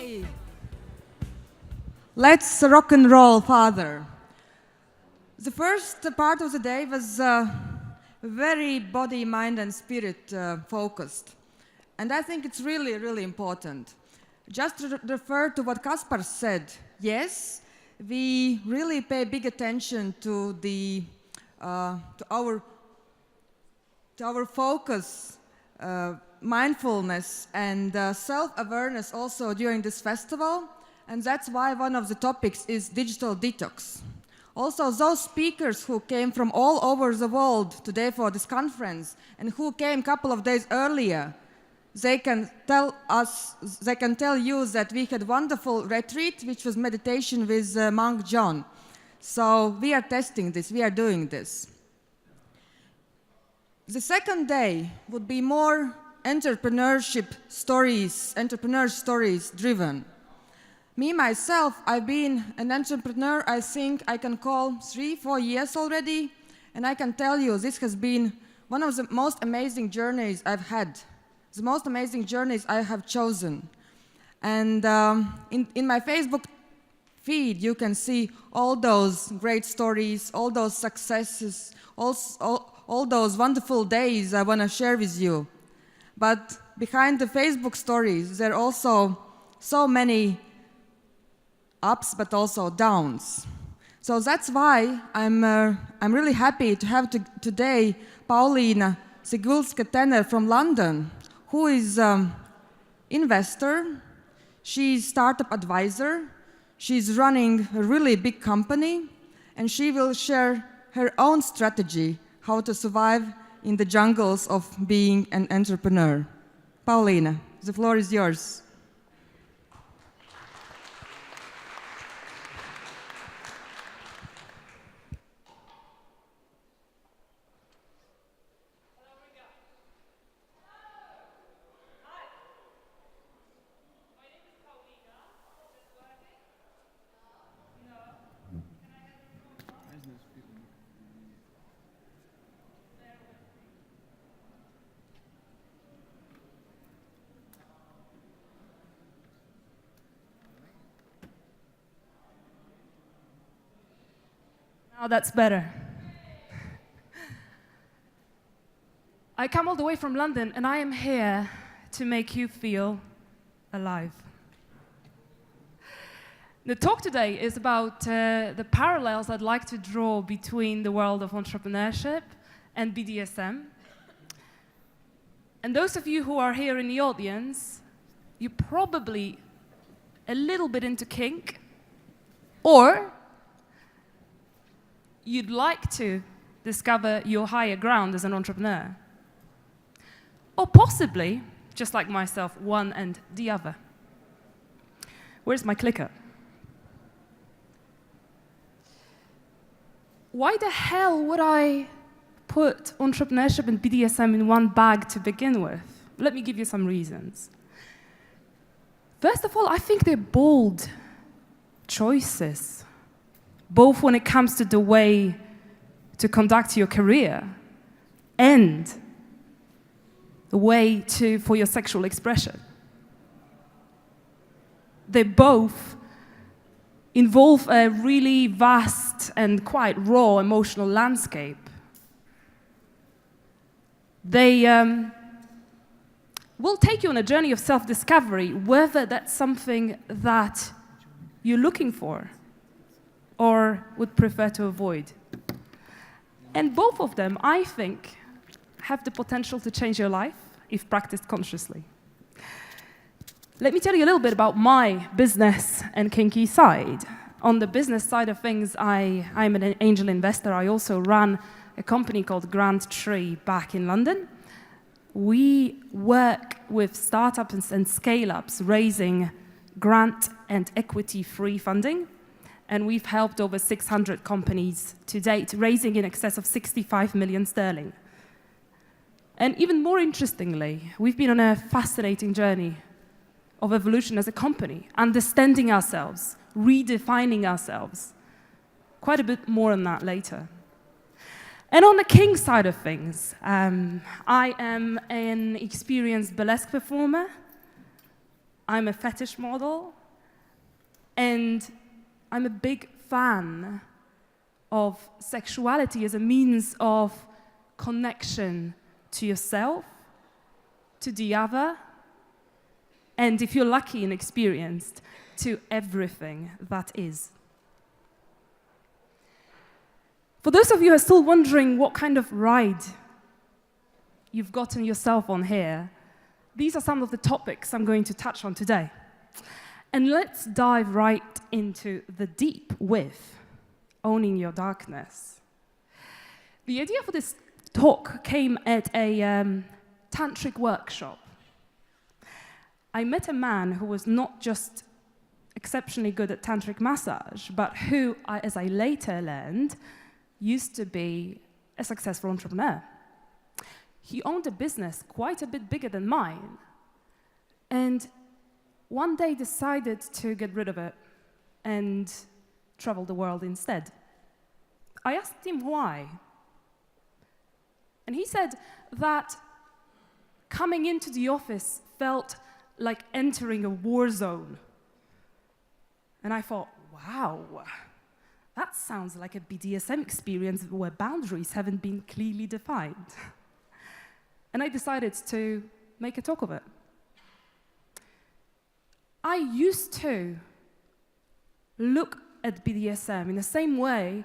Okay. Let's rock and roll, Father. The first part of the day was very body, mind, and spirit focused. And I think it's really, really important. Just to refer to what Kaspar said, yes, we really pay big attention to our focus, mindfulness, and self-awareness also during this festival. And that's why one of the topics is digital detox. Also, those speakers who came from all over the world today for this conference and who came a couple of days earlier, they can tell you that we had a wonderful retreat, which was meditation with Monk John. So we are testing this, we are doing this. The second day would be more entrepreneur stories driven. Me, myself, I've been an entrepreneur, I think I can call 3-4 years already, and I can tell you this has been one of the most amazing journeys I've had, the most amazing journeys I have chosen. And in my Facebook feed, you can see all those great stories, all those successes, all those wonderful days I want to share with you. But behind the Facebook stories, there are also so many ups, but also downs. So that's why I'm really happy to have today Paulina Sygulska Tenner from London, who is investor, she's startup advisor, she's running a really big company, and she will share her own strategy how to survive in the jungles of being an entrepreneur. Paulina, the floor is yours. Now that's better. I come all the way from London, and I am here to make you feel alive. The talk today is about the parallels I'd like to draw between the world of entrepreneurship and BDSM. And those of you who are here in the audience, you're probably a little bit into kink, or you'd like to discover your higher ground as an entrepreneur. Or possibly, just like myself, one and the other. Where's my clicker? Why the hell would I put entrepreneurship and BDSM in one bag to begin with? Let me give you some reasons. First of all, I think they're bold choices, both when it comes to the way to conduct your career and the way for your sexual expression. They both involve a really vast and quite raw emotional landscape. They will take you on a journey of self-discovery, whether that's something that you're looking for or would prefer to avoid. And both of them, I think, have the potential to change your life if practiced consciously. Let me tell you a little bit about my business and kinky side. On the business side of things, I'm an angel investor. I also run a company called Grand Tree back in London. We work with startups and scale-ups raising grant and equity-free funding. And we've helped over 600 companies to date, raising in excess of 65 million sterling. And even more interestingly, we've been on a fascinating journey of evolution as a company, understanding ourselves, redefining ourselves. Quite a bit more on that later. And on the king side of things, I am an experienced burlesque performer. I'm a fetish model. And I'm a big fan of sexuality as a means of connection to yourself, to the other, and if you're lucky and experienced, to everything that is. For those of you who are still wondering what kind of ride you've gotten yourself on here, these are some of the topics I'm going to touch on today. And let's dive right into the deep with owning your darkness. The idea for this talk came at a tantric workshop. I met a man who was not just exceptionally good at tantric massage, but who, as I later learned, used to be a successful entrepreneur. He owned a business quite a bit bigger than mine, and one day decided to get rid of it and travel the world instead. I asked him why, and he said that coming into the office felt like entering a war zone. And I thought, wow, that sounds like a BDSM experience where boundaries haven't been clearly defined. And I decided to make a talk of it. I used to look at BDSM in the same way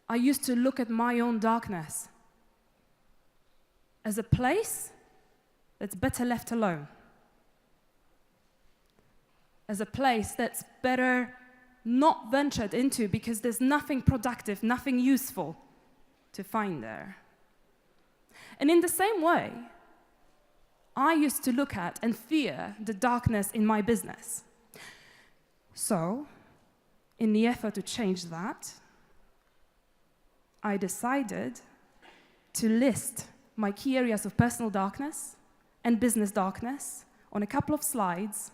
I used to look at my own darkness, as a place that's better left alone, as a place that's better not ventured into because there's nothing productive, nothing useful to find there. And in the same way, I used to look at and fear the darkness in my business. So, in the effort to change that, I decided to list my key areas of personal darkness and business darkness on a couple of slides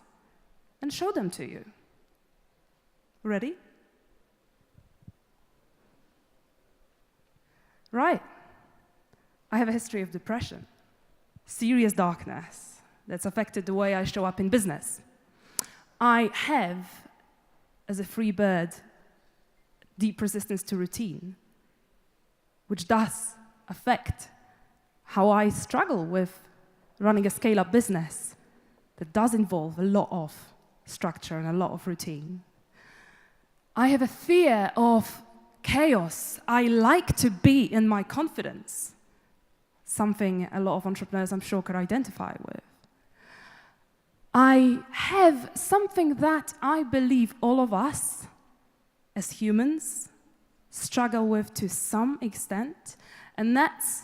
and show them to you. Ready? Right. I have a history of depression, serious darkness that's affected the way I show up in business. I have, as a free bird, deep resistance to routine, which does affect how I struggle with running a scale-up business that does involve a lot of structure and a lot of routine. I have a fear of chaos. I like to be in my confidence, something a lot of entrepreneurs, I'm sure, could identify with. I have something that I believe all of us, as humans, struggle with to some extent, and that's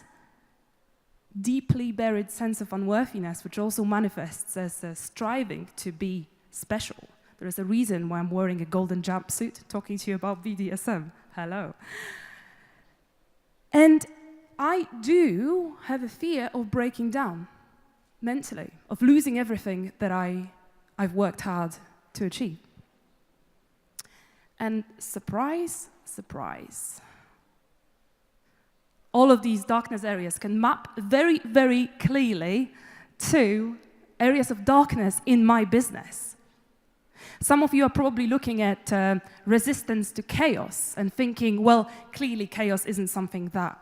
deeply buried sense of unworthiness, which also manifests as a striving to be special. There is a reason why I'm wearing a golden jumpsuit talking to you about BDSM. Hello. And I do have a fear of breaking down mentally, of losing everything that I've worked hard to achieve. And surprise, surprise, all of these darkness areas can map very, very clearly to areas of darkness in my business. Some of you are probably looking at resistance to chaos and thinking, well, clearly chaos isn't something that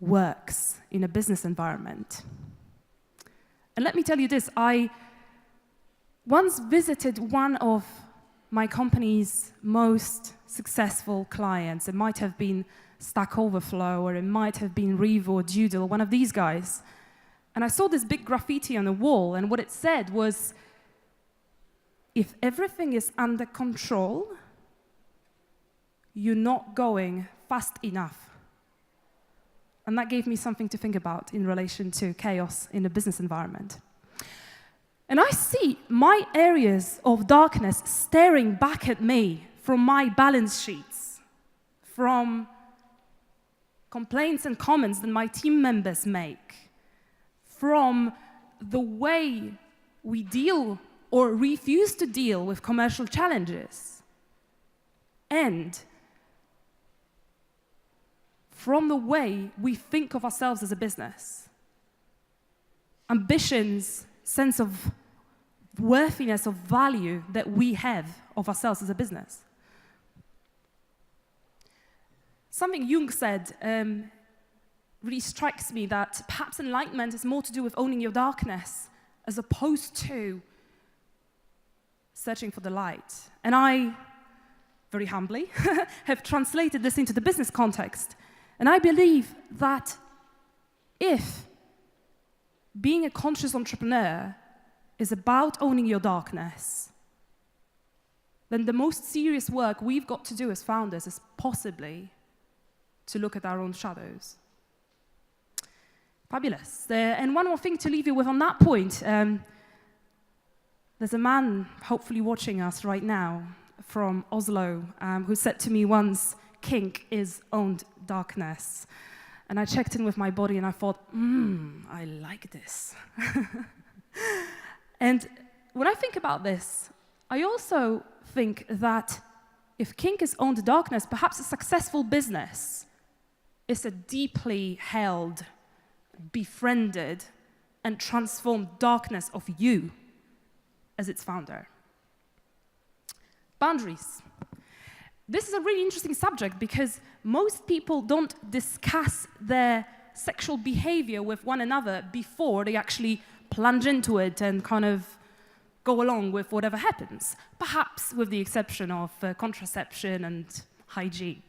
works in a business environment. And let me tell you this, I once visited one of my company's most successful clients. It might have been Stack Overflow, or it might have been Riga or Doodle, one of these guys. And I saw this big graffiti on the wall, and what it said was, if everything is under control, you're not going fast enough. And that gave me something to think about in relation to chaos in a business environment. And I see my areas of darkness staring back at me from my balance sheets, from complaints and comments that my team members make, from the way we deal or refuse to deal with commercial challenges, and from the way we think of ourselves as a business. Ambitions, sense of worthiness of value that we have of ourselves as a business. Something Jung said really strikes me, that perhaps enlightenment is more to do with owning your darkness as opposed to searching for the light. And I, very humbly, have translated this into the business context. And I believe that if being a conscious entrepreneur is about owning your darkness, then the most serious work we've got to do as founders is possibly to look at our own shadows. Fabulous. And one more thing to leave you with on that point. There's a man hopefully watching us right now from Oslo who said to me once, "Kink is owned darkness." And I checked in with my body and I thought, I like this. And when I think about this, I also think that if kink is owned darkness, perhaps a successful business is a deeply held, befriended, and transformed darkness of you as its founder. Boundaries. This is a really interesting subject because most people don't discuss their sexual behavior with one another before they actually plunge into it and kind of go along with whatever happens, perhaps with the exception of contraception and hygiene.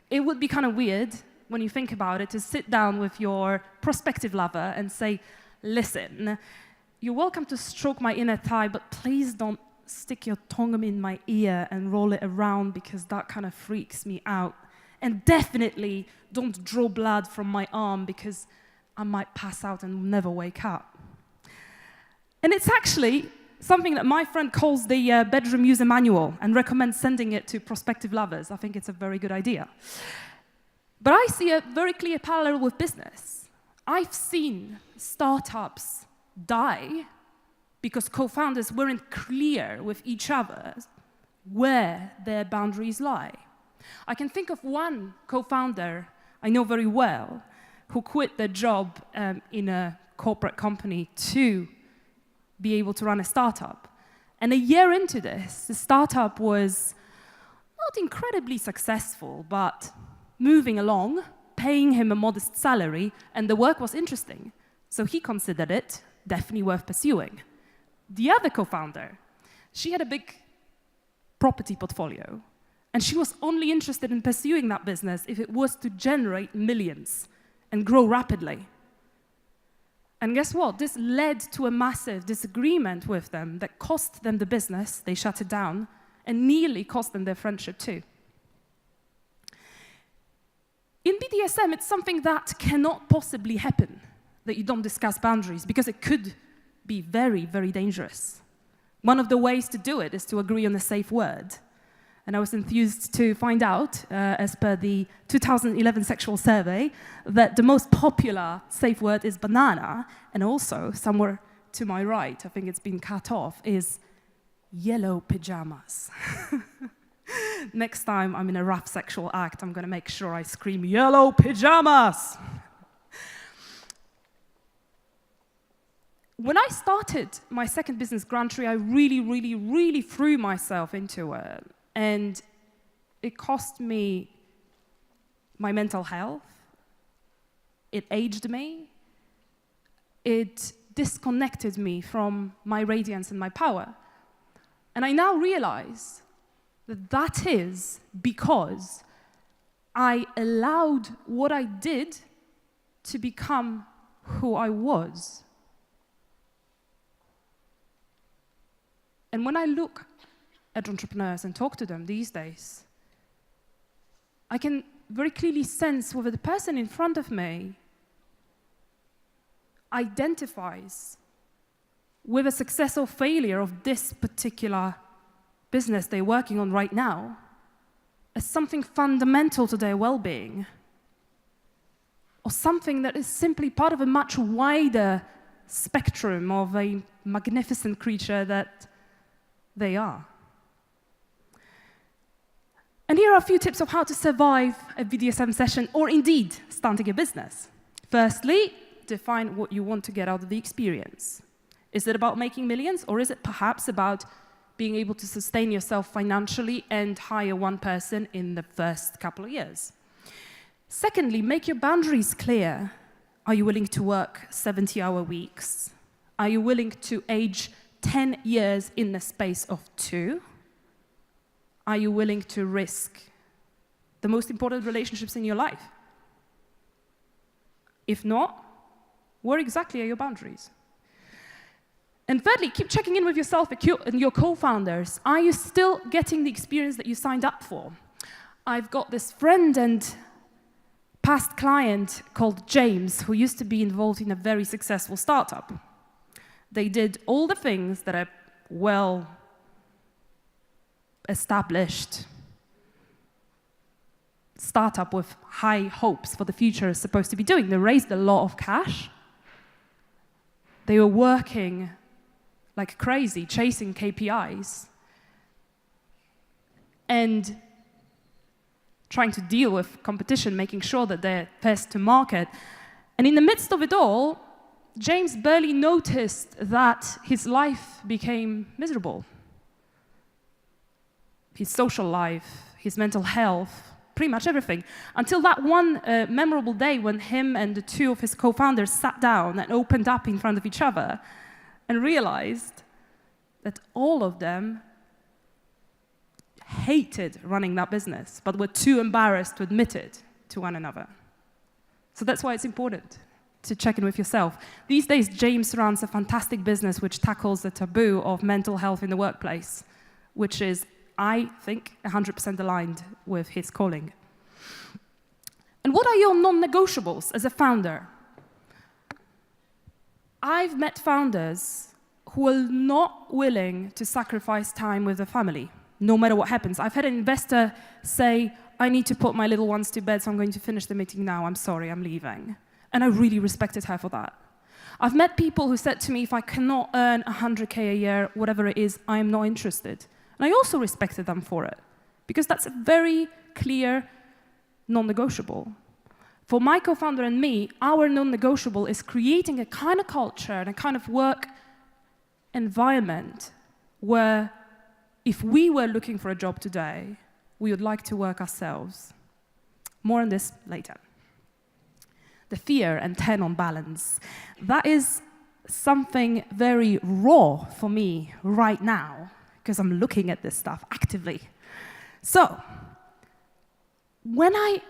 It would be kind of weird, when you think about it, to sit down with your prospective lover and say, "Listen, you're welcome to stroke my inner thigh, but please don't stick your tongue in my ear and roll it around because that kind of freaks me out. And definitely don't draw blood from my arm because I might pass out and never wake up." And it's actually something that my friend calls the bedroom user manual and recommends sending it to prospective lovers. I think it's a very good idea. But I see a very clear parallel with business. I've seen startups die because co-founders weren't clear with each other where their boundaries lie. I can think of one co-founder I know very well who quit their job in a corporate company to be able to run a startup. And a year into this, the startup was not incredibly successful, but moving along, paying him a modest salary, and the work was interesting. So he considered it definitely worth pursuing. The other co-founder, she had a big property portfolio, and she was only interested in pursuing that business if it was to generate millions and grow rapidly. And guess what? This led to a massive disagreement with them that cost them the business, they shut it down, and nearly cost them their friendship too. In BDSM, it's something that cannot possibly happen, that you don't discuss boundaries, because it could be very, very dangerous. One of the ways to do it is to agree on a safe word. And I was enthused to find out, as per the 2011 sexual survey, that the most popular safe word is banana, and also, somewhere to my right, I think it's been cut off, is yellow pajamas. Next time I'm in a rough sexual act, I'm going to make sure I scream, "Yellow pajamas!" When I started my second business, Grantry, I really threw myself into it. And it cost me my mental health. It aged me. It disconnected me from my radiance and my power. And I now realize that that is because I allowed what I did to become who I was. And when I look at entrepreneurs and talk to them these days, I can very clearly sense whether the person in front of me identifies with a success or failure of this particular business they're working on right now as something fundamental to their well-being, or something that is simply part of a much wider spectrum of a magnificent creature that they are. And here are a few tips of how to survive a BDSM session, or indeed starting a business. Firstly, define what you want to get out of the experience. Is it about making millions, or is it perhaps about being able to sustain yourself financially and hire one person in the first couple of years? Secondly, make your boundaries clear. Are you willing to work 70-hour weeks? Are you willing to age 10 years in the space of 2? Are you willing to risk the most important relationships in your life? If not, where exactly are your boundaries? And thirdly, keep checking in with yourself and your co-founders. Are you still getting the experience that you signed up for? I've got this friend and past client called James, who used to be involved in a very successful startup. They did all the things that a well-established startup with high hopes for the future is supposed to be doing. They raised a lot of cash. They were working like crazy, chasing KPIs, and trying to deal with competition, making sure that they're first to market. And in the midst of it all, James barely noticed that his life became miserable. His social life, his mental health, pretty much everything. Until that one memorable day when him and the 2 of his co-founders sat down and opened up in front of each other and realized that all of them hated running that business, but were too embarrassed to admit it to one another. So that's why it's important to check in with yourself. These days, James runs a fantastic business which tackles the taboo of mental health in the workplace, which is, I think, 100% aligned with his calling. And what are your non-negotiables as a founder? I've met founders who are not willing to sacrifice time with their family, no matter what happens. I've had an investor say, I need to put my little ones to bed, so I'm going to finish the meeting now. I'm sorry, I'm leaving. And I really respected her for that. I've met people who said to me, if I cannot earn 100K a year, whatever it is, I am not interested. And I also respected them for it, because that's a very clear non-negotiable. For my co-founder and me, our non-negotiable is creating a kind of culture and a kind of work environment where if we were looking for a job today, we would like to work ourselves. More on this later. The fear and turn-on balance. That is something very raw for me right now, because I'm looking at this stuff actively. So, when I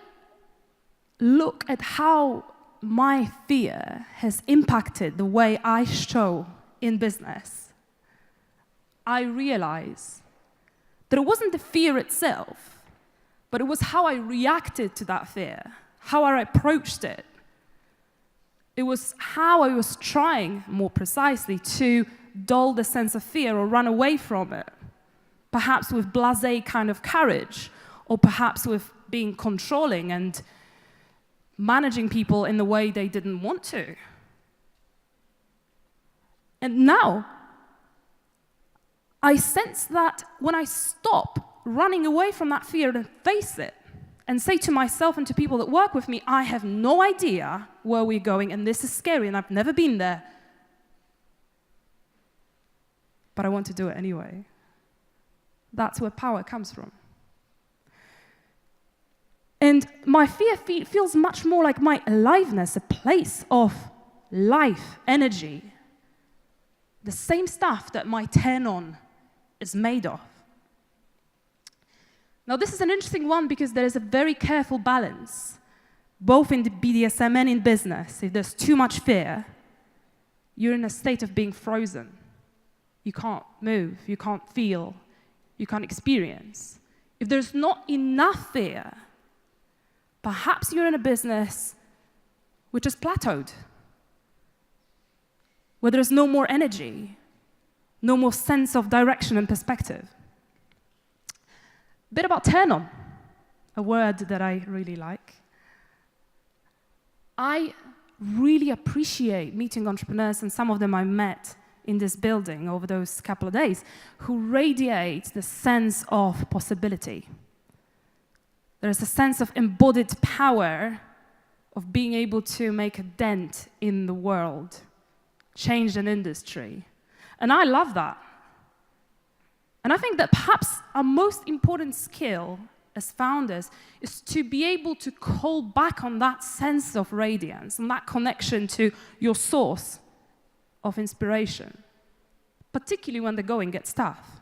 look at how my fear has impacted the way I show in business, I realize that it wasn't the fear itself, but it was how I reacted to that fear, how I approached it. It was how I was trying, more precisely, to dull the sense of fear or run away from it, perhaps with blasé kind of courage, or perhaps with being controlling and managing people in the way they didn't want to. And now, I sense that when I stop running away from that fear and face it, and say to myself and to people that work with me, I have no idea where we're going, and this is scary, and I've never been there, but I want to do it anyway. That's where power comes from. And my fear feels much more like my aliveness, a place of life, energy, the same stuff that my turn-on is made of. Now, this is an interesting one because there is a very careful balance, both in the BDSM and in business. If there's too much fear, you're in a state of being frozen. You can't move, you can't feel, you can't experience. If there's not enough fear, perhaps you're in a business which has plateaued, where there's no more energy, no more sense of direction and perspective. A bit about turn-on, a word that I really like. I really appreciate meeting entrepreneurs, and some of them I met in this building over those couple of days, who radiate the sense of possibility. There is a sense of embodied power of being able to make a dent in the world, change an industry, And I love that. And I think that perhaps our most important skill as founders is to be able to call back on that sense of radiance, and that connection to your source of inspiration, particularly when the going gets tough.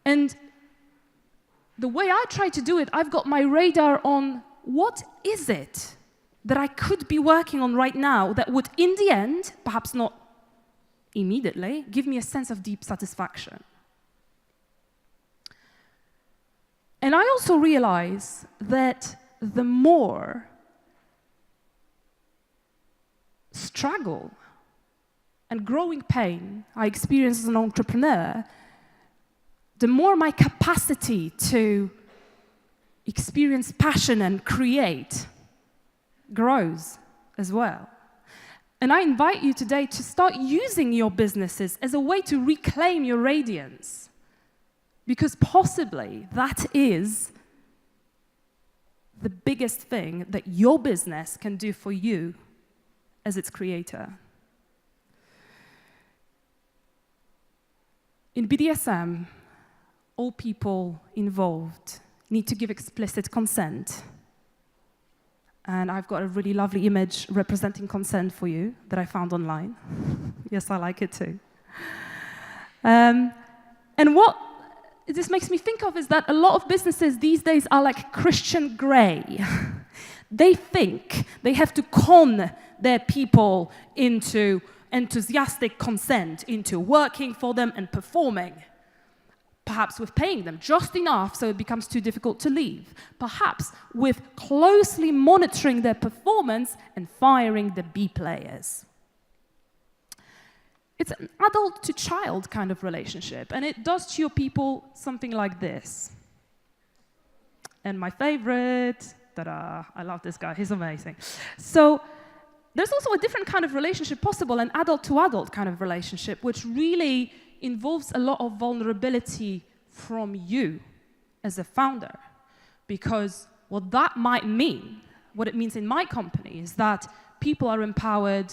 And the way I try to do it, I've got my radar on what is it that I could be working on right now that would, in the end, perhaps not immediately, give me a sense of deep satisfaction. And I also realize that the more struggle and growing pain I experience as an entrepreneur, the more my capacity to experience passion and create grows as well. And I invite you today to start using your businesses as a way to reclaim your radiance, because possibly that is the biggest thing that your business can do for you as its creator. In BDSM, all people involved need to give explicit consent. And I've got a really lovely image representing consent for you that I found online. Yes, I like it too. And what this makes me think of is that a lot of businesses these days are like Christian Grey. They think they have to con their people into enthusiastic consent, into working for them and performing. Perhaps with paying them just enough so it becomes too difficult to leave. Perhaps with closely monitoring their performance and firing the B players. It's an adult to child kind of relationship, and it does to your people something like this. And my favorite, ta-da, I love this guy, he's amazing. So there's also a different kind of relationship possible, an adult to adult kind of relationship, which really involves a lot of vulnerability from you as a founder. Because what that might mean, what it means in my company, is that people are empowered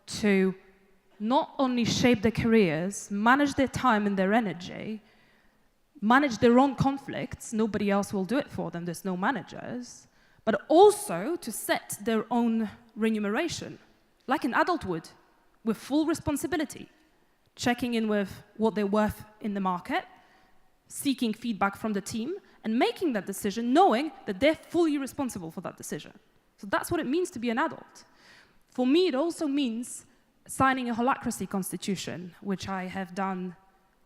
to not only shape their careers, manage their time and their energy, manage their own conflicts, nobody else will do it for them, there's no managers, but also to set their own remuneration, like an adult would, with full responsibility, checking in with what they're worth in the market, seeking feedback from the team, and making that decision knowing that they're fully responsible for that decision. So that's what it means to be an adult. For me, it also means signing a holacracy constitution, which I have done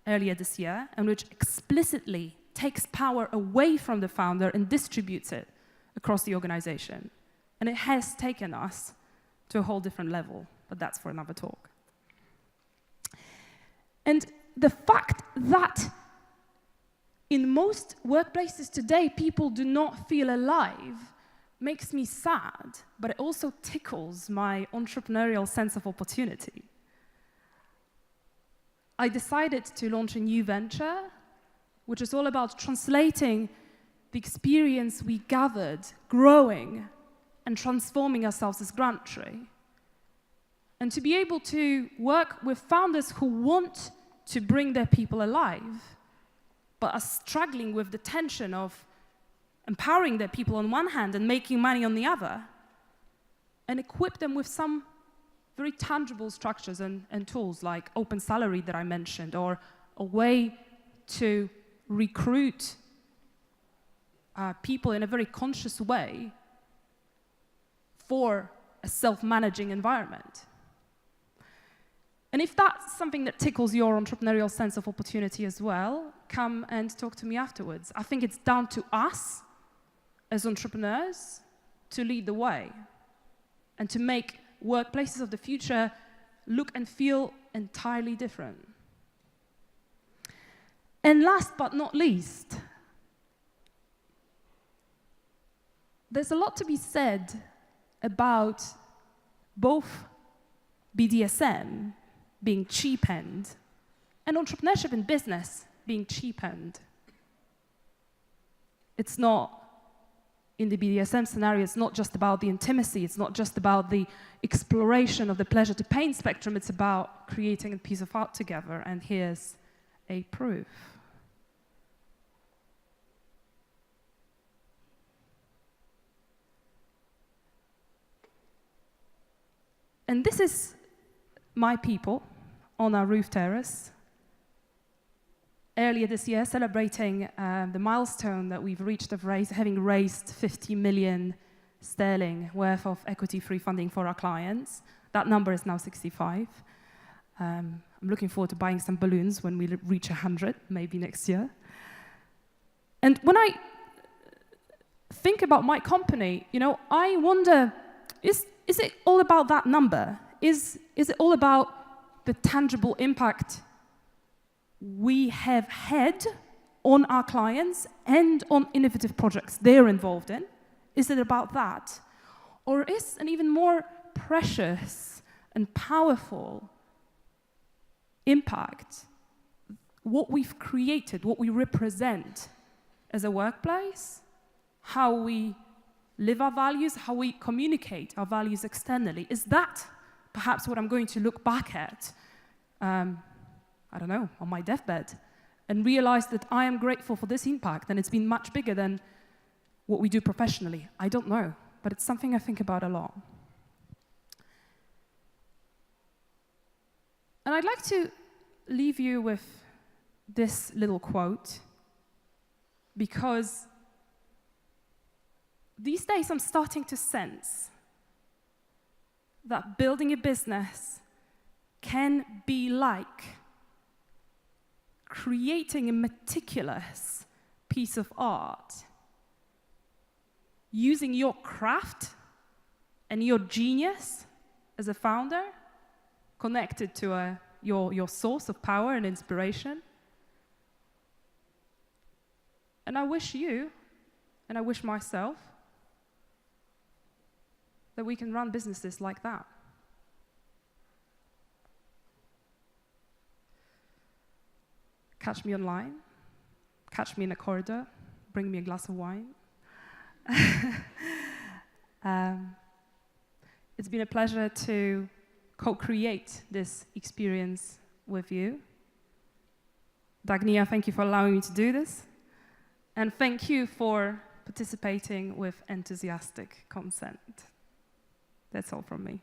earlier this year, and which explicitly takes power away from the founder and distributes it across the organization. And it has taken us to a whole different level, but that's for another talk. And the fact that in most workplaces today, people do not feel alive makes me sad, but it also tickles my entrepreneurial sense of opportunity. I decided to launch a new venture, which is all about translating the experience we gathered, growing and transforming ourselves as Grantry. And to be able to work with founders who want to bring their people alive, but are struggling with the tension of empowering their people on one hand and making money on the other, and equip them with some very tangible structures and tools like open salary that I mentioned, or a way to recruit people in a very conscious way for a self-managing environment. And if that's something that tickles your entrepreneurial sense of opportunity as well, come and talk to me afterwards. I think it's down to us as entrepreneurs to lead the way and to make workplaces of the future look and feel entirely different. And last but not least, there's a lot to be said about both BDSM being cheapened and entrepreneurship in business being cheapened. It's not in the BDSM scenario, it's not just about the intimacy, it's not just about the exploration of the pleasure to pain spectrum, it's about creating a piece of art together, and here's a proof. And this is my people on our roof terrace. Earlier this year, celebrating the milestone that we've reached of having raised 50 million sterling worth of equity-free funding for our clients. That number is now 65. I'm looking forward to buying some balloons when we reach 100, maybe next year. And when I think about my company, you know, I wonder, is it all about that number? Is it all about the tangible impact we have had on our clients and on innovative projects they're involved in? Is it about that? Or is an even more precious and powerful impact what we've created, what we represent as a workplace, how we live our values, how we communicate our values externally? Is that perhaps what I'm going to look back at, I don't know, on my deathbed, and realize that I am grateful for this impact, and it's been much bigger than what we do professionally? I don't know, but it's something I think about a lot. And I'd like to leave you with this little quote, because these days I'm starting to sense that building a business can be like creating a meticulous piece of art, using your craft and your genius as a founder, connected to your source of power and inspiration. And I wish you, and I wish myself, that we can run businesses like that. Catch me online, catch me in a corridor, bring me a glass of wine. It's been a pleasure to co-create this experience with you. Dagnia, thank you for allowing me to do this. And thank you for participating with enthusiastic consent. That's all from me.